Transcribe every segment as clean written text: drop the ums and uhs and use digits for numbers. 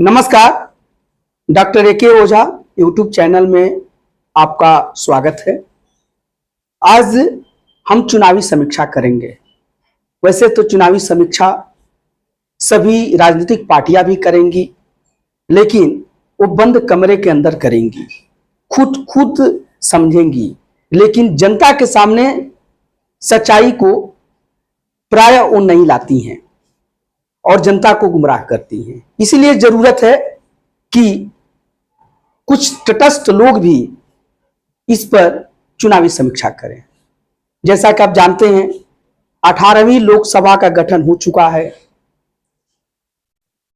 नमस्कार। Doctor A K. Ojha YouTube channel में आपका स्वागत है। आज हम चुनावी समीक्षा करेंगे। वैसे तो चुनावी समीक्षा सभी राजनीतिक पार्टियां भी करेंगी, लेकिन वो बंद कमरे के अंदर करेंगी, खुद समझेंगी, लेकिन जनता के सामने सच्चाई को प्राय वो नहीं लाती हैं और जनता को गुमराह करती हैं। इसीलिए जरूरत है कि कुछ तटस्थ लोग भी इस पर चुनावी समीक्षा करें। जैसा कि आप जानते हैं, 18वीं लोकसभा का गठन हो चुका है।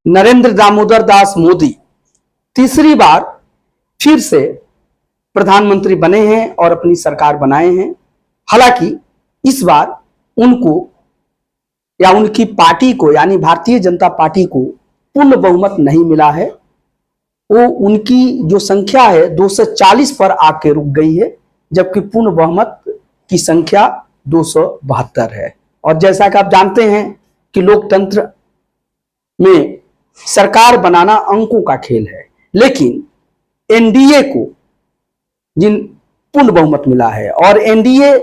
नरेंद्र दामोदर दास मोदी तीसरी बार फिर से प्रधानमंत्री बने हैं और अपनी सरकार बनाए हैं। हालांकि इस बार उनको या उनकी पार्टी को यानी भारतीय जनता पार्टी को पूर्ण बहुमत नहीं मिला है। वो उनकी जो संख्या है 240 पर आके रुक गई है, जबकि पूर्ण बहुमत की संख्या 272 है। और जैसा कि आप जानते हैं कि लोकतंत्र में सरकार बनाना अंकों का खेल है, लेकिन एनडीए को जिन पूर्ण बहुमत मिला है, और एनडीए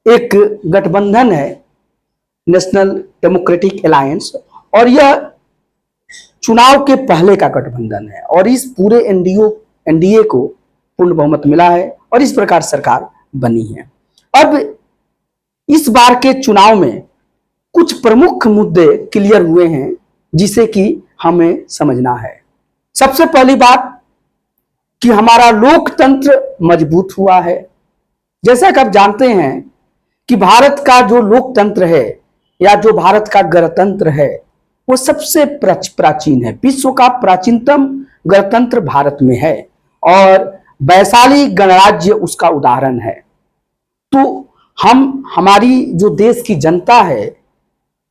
एक गठबंधन है, नेशनल डेमोक्रेटिक अलायंस, और यह चुनाव के पहले का गठबंधन है और इस पूरे एनडीए को पूर्ण बहुमत मिला है और इस प्रकार सरकार बनी है। अब इस बार के चुनाव में कुछ प्रमुख मुद्दे क्लियर हुए हैं जिसे कि हमें समझना है। सबसे पहली बात कि हमारा लोकतंत्र मजबूत हुआ है। जैसा कि आप जानते हैं कि भारत का जो लोकतंत्र है या जो भारत का गणतंत्र है वो सबसे प्राचीन है। विश्व का प्राचीनतम गणतंत्र भारत में है और वैशाली गणराज्य उसका उदाहरण है। तो हमारी जो देश की जनता है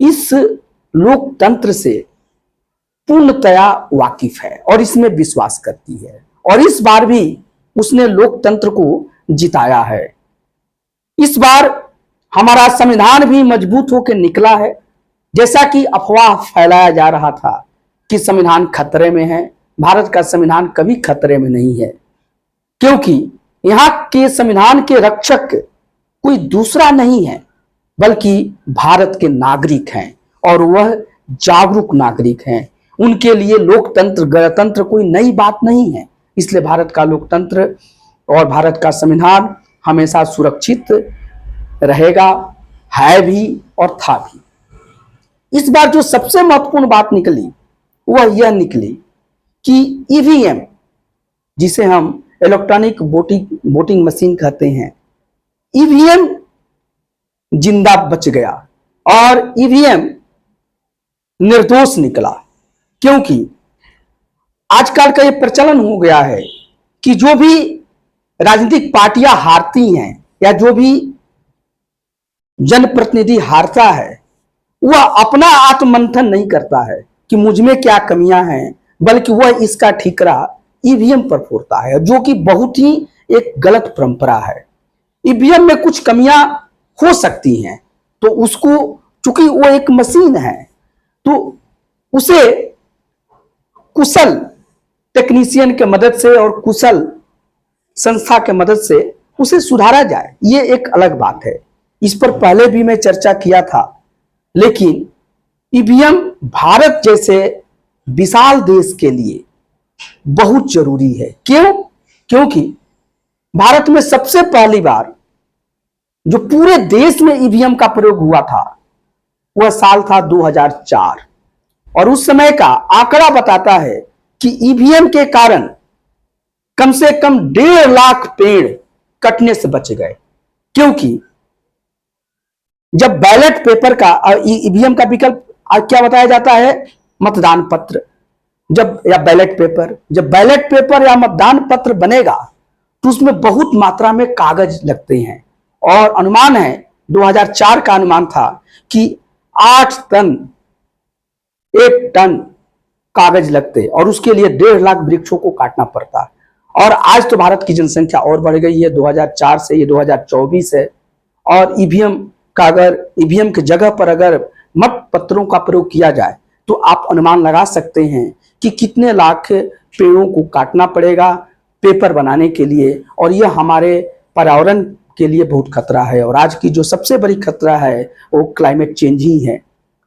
इस लोकतंत्र से पूर्णतया वाकिफ है और इसमें विश्वास करती है, और इस बार भी उसने लोकतंत्र को जिताया है। इस बार हमारा संविधान भी मजबूत होकर निकला है। जैसा कि अफवाह फैलाया जा रहा था कि संविधान खतरे में है, भारत का संविधान कभी खतरे में नहीं है, क्योंकि यहाँ के संविधान के रक्षक कोई दूसरा नहीं है बल्कि भारत के नागरिक हैं, और वह जागरूक नागरिक हैं। उनके लिए लोकतंत्र गणतंत्र कोई नई बात नहीं है। इसलिए भारत का लोकतंत्र और भारत का संविधान हमेशा सुरक्षित रहेगा, है भी और था भी। इस बार जो सबसे महत्वपूर्ण बात निकली वह यह निकली कि ईवीएम, जिसे हम इलेक्ट्रॉनिक वोटिंग मशीन कहते हैं, ईवीएम जिंदा बच गया और ईवीएम निर्दोष निकला। क्योंकि आजकल का यह प्रचलन हो गया है कि जो भी राजनीतिक पार्टियां हारती हैं या जो भी जनप्रतिनिधि हारता है वह अपना आत्ममंथन नहीं करता है कि मुझ में क्या कमियां हैं, बल्कि वह इसका ठीकरा ईवीएम पर फोड़ता है, जो कि बहुत ही एक गलत परंपरा है। ईवीएम में कुछ कमियां हो सकती हैं, तो उसको, चूंकि वो एक मशीन है, तो उसे कुशल टेक्नीशियन के मदद से और कुशल संस्था के मदद से उसे सुधारा जाए, ये एक अलग बात है। इस पर पहले भी मैं चर्चा किया था। लेकिन ईवीएम भारत जैसे विशाल देश के लिए बहुत जरूरी है। क्यों? क्योंकि भारत में सबसे पहली बार जो पूरे देश में ईवीएम का प्रयोग हुआ था वह साल था 2004, और उस समय का आंकड़ा बताता है कि ईवीएम के कारण कम से कम 1.5 लाख पेड़ कटने से बच गए। क्योंकि जब बैलेट पेपर का ईवीएम का विकल्प क्या बताया जाता है, मतदान पत्र, जब या बैलेट पेपर, जब बैलेट पेपर या मतदान पत्र बनेगा तो उसमें बहुत मात्रा में कागज लगते हैं, और अनुमान है 2004 का अनुमान था कि 8 टन 1 टन कागज लगते, और उसके लिए 1.5 लाख वृक्षों को काटना पड़ता। और आज तो भारत की जनसंख्या और बढ़ गई है, 2004 से ये 2024 है, और ईवीएम का अगर ईवीएम की जगह पर अगर मत पत्रों का प्रयोग किया जाए तो आप अनुमान लगा सकते हैं कि कितने लाख पेड़ों को काटना पड़ेगा पेपर बनाने के लिए, और यह हमारे पर्यावरण के लिए बहुत खतरा है। और आज की जो सबसे बड़ी खतरा है वो क्लाइमेट चेंज ही है।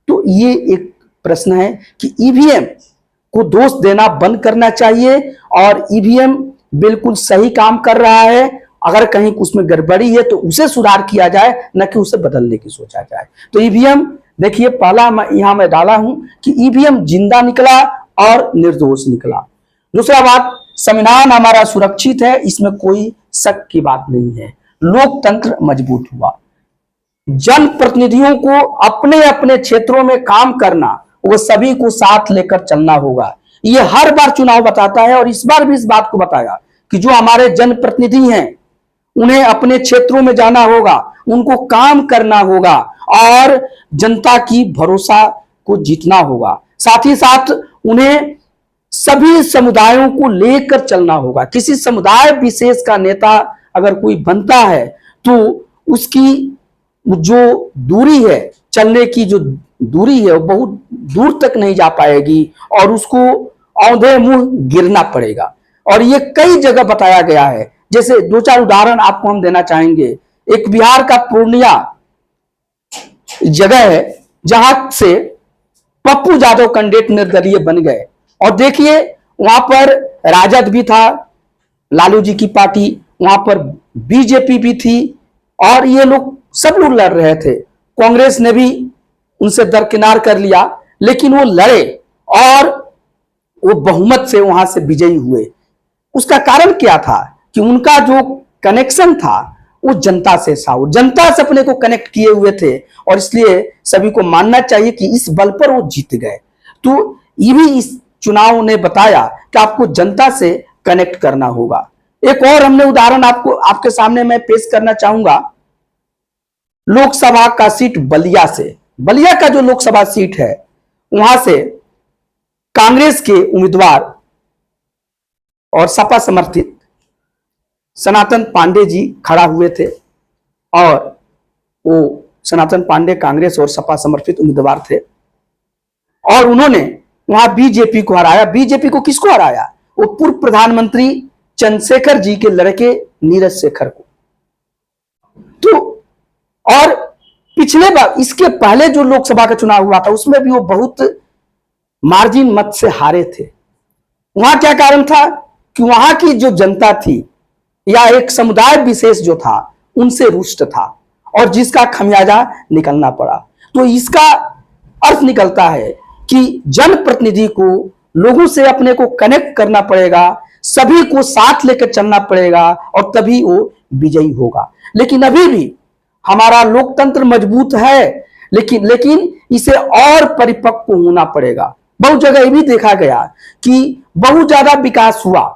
तो ये एक प्रश्न है कि ईवीएम को दोष देना बंद करना चाहिए, और ईवीएम बिल्कुल सही काम कर रहा है। अगर कहीं उसमें गड़बड़ी है तो उसे सुधार किया जाए, न कि उसे बदलने की सोचा जाए। तो ईवीएम देखिए, पहला यहां मैं डाला हूं कि ईवीएम जिंदा निकला और निर्दोष निकला। दूसरा बात, संविधान हमारा सुरक्षित है, इसमें कोई शक की बात नहीं है। लोकतंत्र मजबूत हुआ। जनप्रतिनिधियों को अपने अपने क्षेत्रों में काम करना, वो सभी को साथ लेकर चलना होगा। ये हर बार चुनाव बताता है, और इस बार भी इस बात को बताया कि जो हमारे जनप्रतिनिधि हैं उन्हें अपने क्षेत्रों में जाना होगा, उनको काम करना होगा और जनता की भरोसा को जीतना होगा। साथ ही साथ उन्हें सभी समुदायों को लेकर चलना होगा। किसी समुदाय विशेष का नेता अगर कोई बनता है तो उसकी जो दूरी है, चलने की जो दूरी है, वो बहुत दूर तक नहीं जा पाएगी और उसको औंधे मुंह गिरना पड़ेगा। और ये कई जगह बताया गया है। जैसे दो चार उदाहरण आपको हम देना चाहेंगे। एक बिहार का पूर्णिया जगह है जहां से पप्पू यादव कैंडिडेट निर्दलीय बन गए, और देखिए वहां पर राजद भी था, लालू जी की पार्टी, वहां पर बीजेपी भी थी, और ये लोग सब लोग लड़ रहे थे। कांग्रेस ने भी उनसे दरकिनार कर लिया, लेकिन वो लड़े और वो बहुमत से वहां से विजयी हुए। उसका कारण क्या था कि उनका जो कनेक्शन था वो जनता से था, वो जनता से अपने को कनेक्ट किए हुए थे, और इसलिए सभी को मानना चाहिए कि इस बल पर वो जीत गए। तो ये भी इस चुनाव ने बताया कि आपको जनता से कनेक्ट करना होगा। एक और हमने उदाहरण आपके सामने मैं पेश करना चाहूंगा, लोकसभा का सीट बलिया से। बलिया का जो लोकसभा सीट है वहां से कांग्रेस के उम्मीदवार और सपा समर्थित सनातन पांडे जी खड़ा हुए थे, और वो सनातन पांडे कांग्रेस और सपा समर्थित उम्मीदवार थे, और उन्होंने वहां बीजेपी को हराया। बीजेपी को किसको हराया? वो पूर्व प्रधानमंत्री चंद्रशेखर जी के लड़के नीरज शेखर को। तो और पिछले बार, इसके पहले जो लोकसभा का चुनाव हुआ था उसमें भी वो बहुत मार्जिन मत से हारे थे। वहां क्या कारण था कि वहां की जो जनता थी या एक समुदाय विशेष जो था उनसे रुष्ट था, और जिसका खमियाजा निकलना पड़ा। तो इसका अर्थ निकलता है कि जनप्रतिनिधि को लोगों से अपने को कनेक्ट करना पड़ेगा, सभी को साथ लेकर चलना पड़ेगा, और तभी वो विजयी होगा। लेकिन अभी भी हमारा लोकतंत्र मजबूत है, लेकिन इसे और परिपक्व होना पड़ेगा। बहुत जगह ये भी देखा गया कि बहुत ज्यादा विकास हुआ,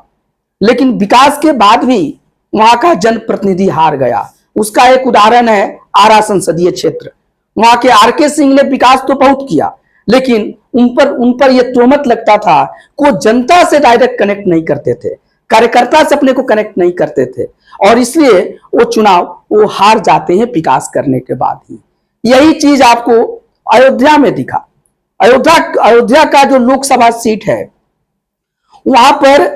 लेकिन विकास के बाद भी वहां का जनप्रतिनिधि हार गया। उसका एक उदाहरण है आरा संसदीय क्षेत्र। वहां के आरके सिंह ने विकास तो बहुत किया, लेकिन उन पर यह तोहमत लगता था को जनता से डायरेक्ट कनेक्ट नहीं करते थे, कार्यकर्ता से अपने को कनेक्ट नहीं करते थे, और इसलिए वो चुनाव वो हार जाते हैं विकास करने के बाद ही। यही चीज आपको अयोध्या में दिखा। अयोध्या का जो लोकसभा सीट है वहां पर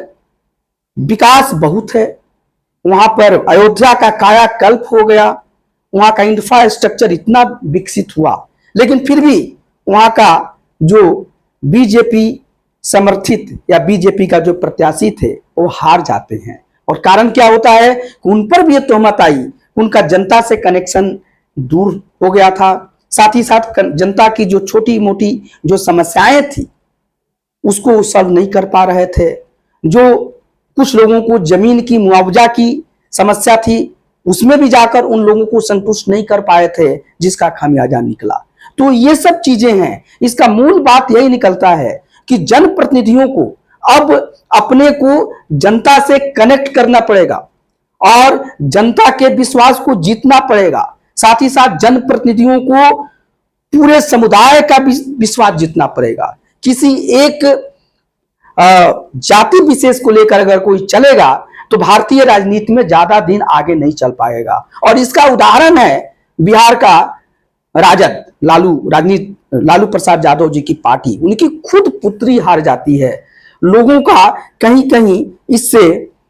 विकास बहुत है, वहां पर अयोध्या का कायाकल्प हो गया, वहां का इंफ्रास्ट्रक्चर इतना विकसित हुआ, लेकिन फिर भी वहां का जो बीजेपी समर्थित या बीजेपी का जो प्रत्याशी थे वो हार जाते हैं। और कारण क्या होता है कि उन पर भी ये तोहमत आई, उनका जनता से कनेक्शन दूर हो गया था। साथ ही साथ जनता की जो छोटी मोटी जो समस्याएं थी उसको सॉल्व नहीं कर पा रहे थे। जो कुछ लोगों को जमीन की मुआवजा की समस्या थी उसमें भी जाकर उन लोगों को संतुष्ट नहीं कर पाए थे, जिसका खामियाजा निकला। तो ये सब चीजें हैं। इसका मूल बात यही निकलता है कि जनप्रतिनिधियों को अब अपने को जनता से कनेक्ट करना पड़ेगा और जनता के विश्वास को जीतना पड़ेगा। साथ ही साथ जनप्रतिनिधियों को पूरे समुदाय का विश्वास जीतना पड़ेगा। किसी एक जाति विशेष को लेकर अगर कोई चलेगा तो भारतीय राजनीति में ज्यादा दिन आगे नहीं चल पाएगा। और इसका उदाहरण है बिहार का राजद, लालू प्रसाद यादव जी की पार्टी, उनकी खुद पुत्री हार जाती है। लोगों का कहीं कहीं इससे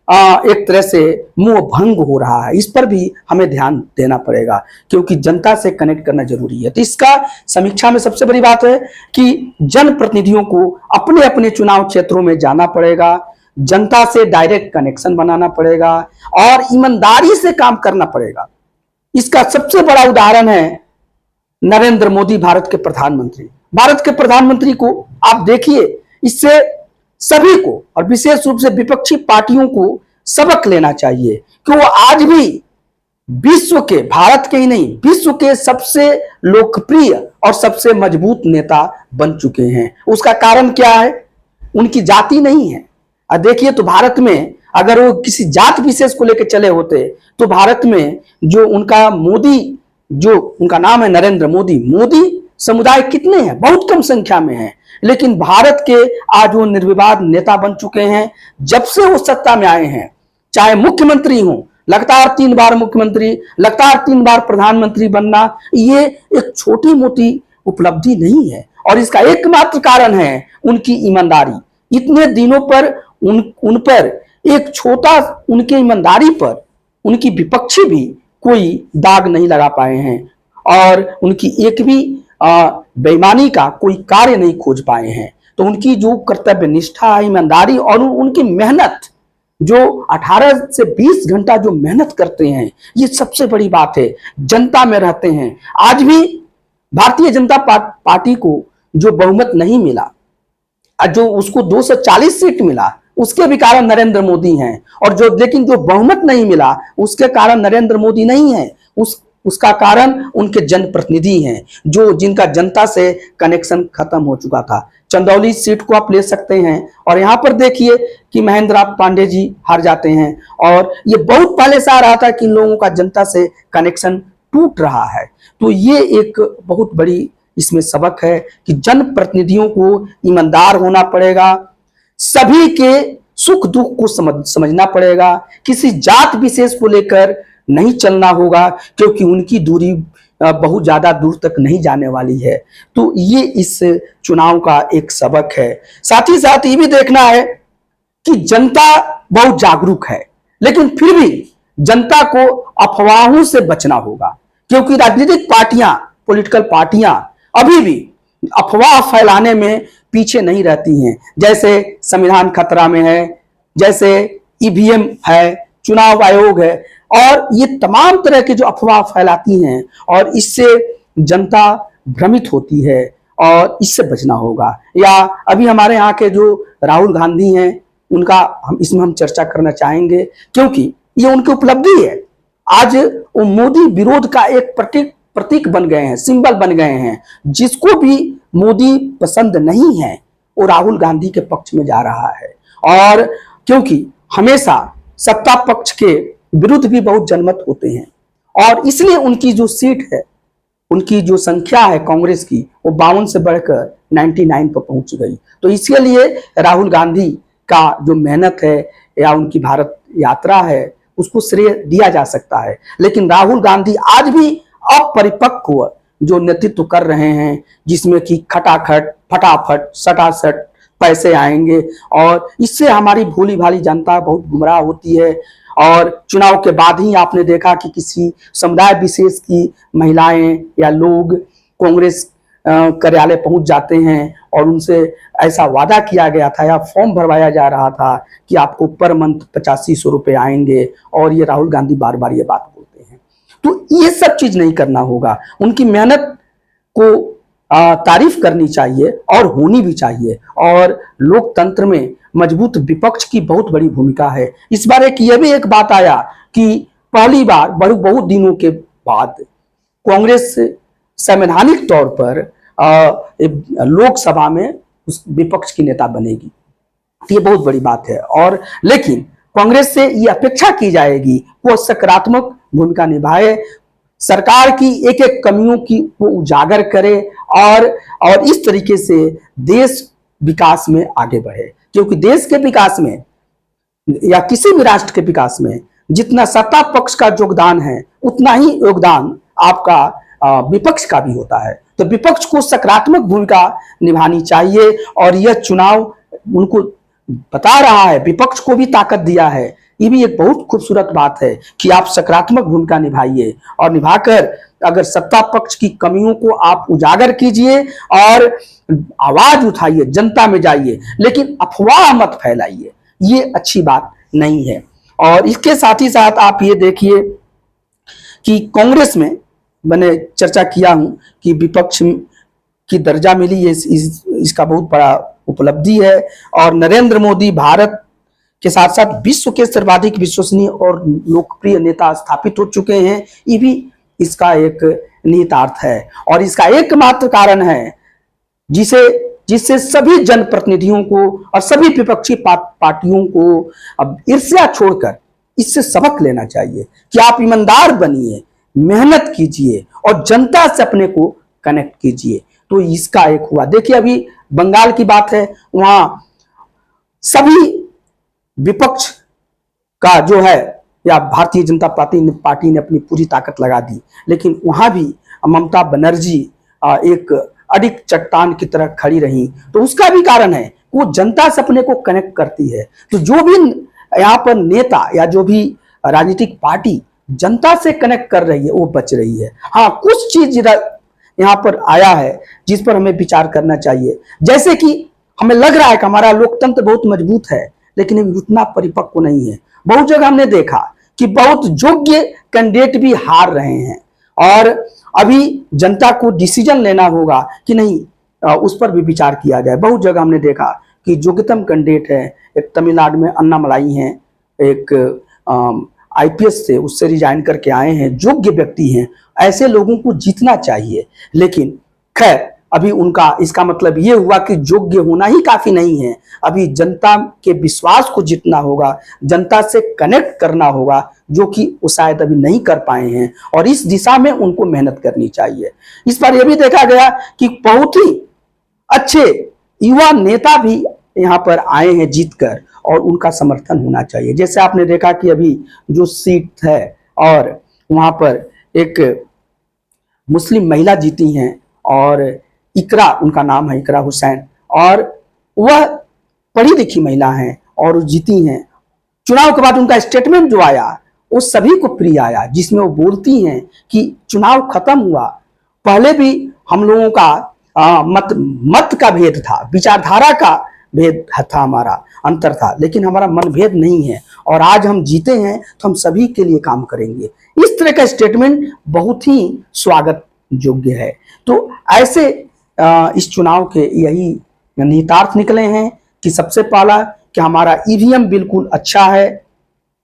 एक तरह से मोह भंग हो रहा है। इस पर भी हमें ध्यान देना पड़ेगा क्योंकि जनता से कनेक्ट करना जरूरी है। तो इसका समीक्षा में सबसे बड़ी बात है कि जनप्रतिनिधियों को अपने अपने चुनाव क्षेत्रों में जाना पड़ेगा, जनता से डायरेक्ट कनेक्शन बनाना पड़ेगा और ईमानदारी से काम करना पड़ेगा। इसका सबसे बड़ा उदाहरण है नरेंद्र मोदी, भारत के प्रधानमंत्री। भारत के प्रधानमंत्री को आप देखिए, इससे सभी को और विशेष रूप से विपक्षी पार्टियों को सबक लेना चाहिए कि वो आज भी विश्व के, भारत के ही नहीं विश्व के सबसे लोकप्रिय और सबसे मजबूत नेता बन चुके हैं। उसका कारण क्या है? उनकी जाति नहीं है। देखिए तो भारत में अगर वो किसी जात विशेष को लेकर चले होते तो भारत में जो उनका मोदी, जो उनका नाम है नरेंद्र मोदी, मोदी समुदाय कितने हैं? बहुत कम संख्या में है। लेकिन भारत के आज वो निर्विवाद नेता बन चुके हैं। जब से वो सत्ता में आए हैं, चाहे मुख्यमंत्री हो, लगातार 3 बार मुख्यमंत्री, लगातार 3 बार प्रधानमंत्री बनना, ये एक छोटी मोटी उपलब्धि नहीं है। और इसका एकमात्र कारण है उनकी ईमानदारी। इतने दिनों पर उन पर एक छोटा, उनके ईमानदारी पर उनकी विपक्षी भी कोई दाग नहीं लगा पाए हैं और उनकी एक भी बेईमानी का कोई कार्य नहीं खोज पाए हैं। तो उनकी जो कर्तव्य निष्ठा, ईमानदारी और उनकी मेहनत, जो 18 से 20 घंटा जो मेहनत करते हैं, ये सबसे बड़ी बात है। जनता में रहते हैं। आज भी भारतीय जनता पार्टी को जो बहुमत नहीं मिला, जो उसको 240 सीट मिला, उसके भी कारण नरेंद्र मोदी हैं। और जो लेकिन जो बहुमत नहीं मिला उसके कारण नरेंद्र मोदी नहीं है, उसका कारण उनके जनप्रतिनिधि हैं, जो जिनका जनता से कनेक्शन खत्म हो चुका था। चंदौली सीट को आप ले सकते हैं और यहां पर देखिए कि महेंद्रनाथ पांडे जी हार जाते हैं। और ये बहुत पहले से आ रहा था कि इन लोगों का जनता से कनेक्शन टूट रहा है। तो ये एक बहुत बड़ी इसमें सबक है कि जनप्रतिनिधियों को ईमानदार होना पड़ेगा, सभी के सुख दुख को समझना पड़ेगा, किसी जात विशेष को लेकर नहीं चलना होगा क्योंकि उनकी दूरी बहुत ज्यादा दूर तक नहीं जाने वाली है। तो ये इस चुनाव का एक सबक है। साथ ही साथ ये भी देखना है कि जनता बहुत जागरूक है, लेकिन फिर भी जनता को अफवाहों से बचना होगा क्योंकि राजनीतिक पार्टियां, पॉलिटिकल पार्टियां अभी भी अफवाह फैलाने में पीछे नहीं रहती हैं। जैसे संविधान खतरा में है, जैसे ईवीएम है, चुनाव आयोग है, और ये तमाम तरह के जो अफवाह फैलाती हैं और इससे जनता भ्रमित होती है और इससे बचना होगा। या अभी हमारे यहाँ के जो राहुल गांधी हैं, उनका हम चर्चा करना चाहेंगे क्योंकि ये उनकी उपलब्धि है। आज वो मोदी विरोध का एक प्रतीक बन गए हैं, सिंबल बन गए हैं। जिसको भी मोदी पसंद नहीं है वो राहुल गांधी के पक्ष में जा रहा है। और क्योंकि हमेशा सत्ता पक्ष के विरुद्ध भी बहुत जनमत होते हैं और इसलिए उनकी जो सीट है, उनकी जो संख्या है कांग्रेस की, वो 52 से बढ़कर 99 पर पहुंच गई। तो इसके लिए राहुल गांधी का जो मेहनत है या उनकी भारत यात्रा है उसको श्रेय दिया जा सकता है। लेकिन राहुल गांधी आज भी अपरिपक्व जो नेतृत्व कर रहे हैं, जिसमें कि खटाखट, फटाफट, सटासट पैसे आएंगे और इससे हमारी भोली भाली जनता बहुत गुमराह होती है। और चुनाव के बाद ही आपने देखा कि किसी समुदाय विशेष की महिलाएं या लोग कांग्रेस कार्यालय पहुंच जाते हैं और उनसे ऐसा वादा किया गया था या फॉर्म भरवाया जा रहा था कि आपको पर मंथ 8500 रुपए आएंगे, और ये राहुल गांधी बार बार ये बात बोलते हैं। तो ये सब चीज नहीं करना होगा। उनकी मेहनत को तारीफ करनी चाहिए और होनी भी चाहिए। और लोकतंत्र में मजबूत विपक्ष की बहुत बड़ी भूमिका है। इस बार यह भी एक बात आया कि पहली बार बहुत दिनों के बाद कांग्रेस संवैधानिक तौर पर लोकसभा में उस विपक्ष की नेता बनेगी। ये बहुत बड़ी बात है। और लेकिन कांग्रेस से ये अपेक्षा की जाएगी वो सकारात्मक भूमिका निभाए, सरकार की एक एक कमियों की वो उजागर करे और इस तरीके से देश विकास में आगे बढ़े। क्योंकि देश के विकास में या किसी भी राष्ट्र के विकास में जितना सत्ता पक्ष का योगदान है उतना ही योगदान आपका विपक्ष का भी होता है। तो विपक्ष को सकारात्मक भूमिका निभानी चाहिए और यह चुनाव उनको बता रहा है, विपक्ष को भी ताकत दिया है। ये भी एक बहुत खूबसूरत बात है कि आप सकारात्मक भूमिका निभाइए और निभाकर अगर सत्ता पक्ष की कमियों को आप उजागर कीजिए और आवाज उठाइए, जनता में जाइए, लेकिन अफवाह मत फैलाइए, ये अच्छी बात नहीं है। और इसके साथ ही साथ आप ये देखिए कि कांग्रेस में मैंने चर्चा किया हूं कि विपक्ष की दर्जा मिली है, इसका बहुत बड़ा उपलब्धि है। और नरेंद्र मोदी भारत के साथ साथ विश्व के सर्वाधिक विश्वसनीय और लोकप्रिय नेता स्थापित हो चुके हैं, ये भी इसका एक निहितार्थ है। और इसका एकमात्र कारण है जिससे सभी जनप्रतिनिधियों को और सभी विपक्षी पार्टियों को अब ईर्ष्या छोड़कर इससे सबक लेना चाहिए कि आप ईमानदार बनिए, मेहनत कीजिए और जनता से अपने को कनेक्ट कीजिए। तो इसका एक हुआ। देखिए अभी बंगाल की बात है, वहां सभी विपक्ष का जो है या भारतीय जनता पार्टी ने अपनी पूरी ताकत लगा दी, लेकिन वहां भी ममता बनर्जी एक अडिग चट्टान की तरह खड़ी रही। तो उसका भी कारण है वो जनता से अपने को कनेक्ट करती है। तो जो भी यहाँ पर नेता या जो भी राजनीतिक पार्टी जनता से कनेक्ट कर रही है वो बच रही है। हाँ, कुछ चीज यहाँ पर आया है जिस पर हमें विचार करना चाहिए। जैसे कि हमें लग रहा है कि हमारा लोकतंत्र बहुत मजबूत है, लेकिन उतना परिपक्व नहीं है। बहुत जगह हमने देखा कि बहुत योग्य कैंडिडेट भी हार रहे हैं और अभी जनता को डिसीजन लेना होगा कि नहीं, उस पर भी विचार किया जाए। बहुत जगह हमने देखा कि योग्यतम कैंडिडेट है, एक तमिलनाडु में अन्नामलाई हैं, एक आईपीएस से उससे रिजाइन करके आए हैं, योग्य व्यक्ति हैं, ऐसे लोगों को जीतना चाहिए। लेकिन खैर अभी उनका इसका मतलब ये हुआ कि योग्य होना ही काफी नहीं है, अभी जनता के विश्वास को जीतना होगा, जनता से कनेक्ट करना होगा, जो कि वो शायद अभी नहीं कर पाए हैं और इस दिशा में उनको मेहनत करनी चाहिए। इस बार यह भी देखा गया कि बहुत ही अच्छे युवा नेता भी यहाँ पर आए हैं जीतकर और उनका समर्थन होना चाहिए। जैसे आपने देखा कि अभी जो सीट है और वहां पर एक मुस्लिम महिला जीती हैं और इकरा उनका नाम है, इकरा हुसैन, और वह पढ़ी लिखी महिला हैं और जीती हैं। चुनाव के बाद उनका स्टेटमेंट जो आया वो सभी को प्रिय आया, जिसमें वो बोलती हैं कि चुनाव खत्म हुआ, पहले भी हम लोगों का मत का भेद था, विचारधारा का भेद था, हमारा अंतर था, लेकिन हमारा मनभेद नहीं है और आज हम जीते हैं तो हम सभी के लिए काम करेंगे। इस तरह का स्टेटमेंट बहुत ही स्वागत योग्य है। तो ऐसे इस चुनाव के यही निहितार्थ निकले हैं कि सबसे पहला कि हमारा ईवीएम बिल्कुल अच्छा है,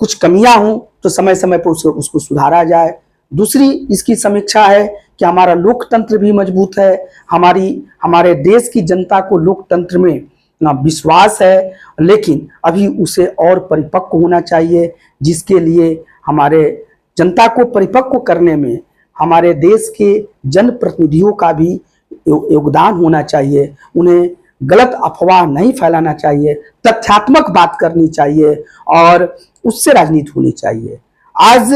कुछ कमियां हों तो समय समय पर उसको सुधारा जाए। दूसरी इसकी समीक्षा है कि हमारा लोकतंत्र भी मजबूत है, हमारे देश की जनता को लोकतंत्र में विश्वास है, लेकिन अभी उसे और परिपक्व होना चाहिए, जिसके लिए हमारे जनता को परिपक्व करने में हमारे देश के जनप्रतिनिधियों का भी योगदान होना चाहिए। उन्हें गलत अफवाह नहीं फैलाना चाहिए, तथ्यात्मक बात करनी चाहिए और उससे राजनीति होनी चाहिए। आज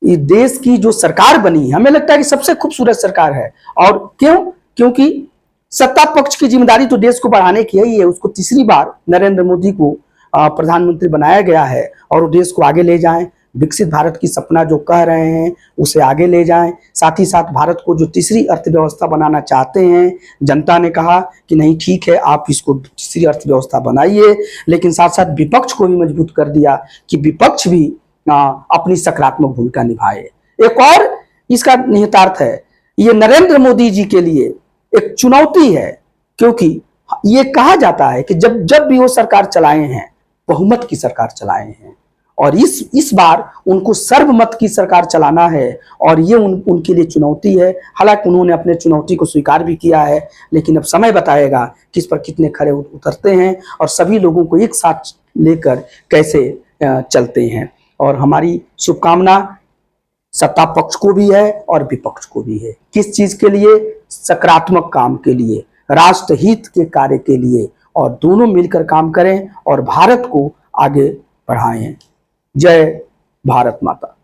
ये देश की जो सरकार बनी, हमें लगता है कि सबसे खूबसूरत सरकार है। और क्योंकि सत्ता पक्ष की जिम्मेदारी तो देश को बढ़ाने की ही है। उसको तीसरी बार नरेंद्र मोदी को प्रधानमंत्री बनाया गया है और वो देश को आगे ले जाएं, विकसित भारत की सपना जो कह रहे हैं उसे आगे ले जाएं। साथ ही साथ भारत को जो तीसरी अर्थव्यवस्था बनाना चाहते हैं, जनता ने कहा कि नहीं ठीक है, आप इसको तीसरी अर्थव्यवस्था बनाइए, लेकिन साथ साथ विपक्ष को भी मजबूत कर दिया कि विपक्ष भी अपनी सकारात्मक भूमिका निभाए। एक और इसका निहितार्थ है, ये नरेंद्र मोदी जी के लिए एक चुनौती है, क्योंकि ये कहा जाता है कि जब भी वो सरकार चलाए हैं बहुमत की सरकार चलाए हैं और इस बार उनको सर्वमत की सरकार चलाना है और ये उनके लिए चुनौती है। हालांकि उन्होंने अपने चुनौती को स्वीकार भी किया है, लेकिन अब समय बताएगा कि इस पर कितने खरे उतरते हैं और सभी लोगों को एक साथ लेकर कैसे चलते हैं। और हमारी शुभकामना सत्ता पक्ष को भी है और विपक्ष को भी है। किस चीज के लिए? सकारात्मक काम के लिए, राष्ट्र हित के कार्य के लिए, और दोनों मिलकर काम करें और भारत को आगे बढ़ाएं। जय भारत माता।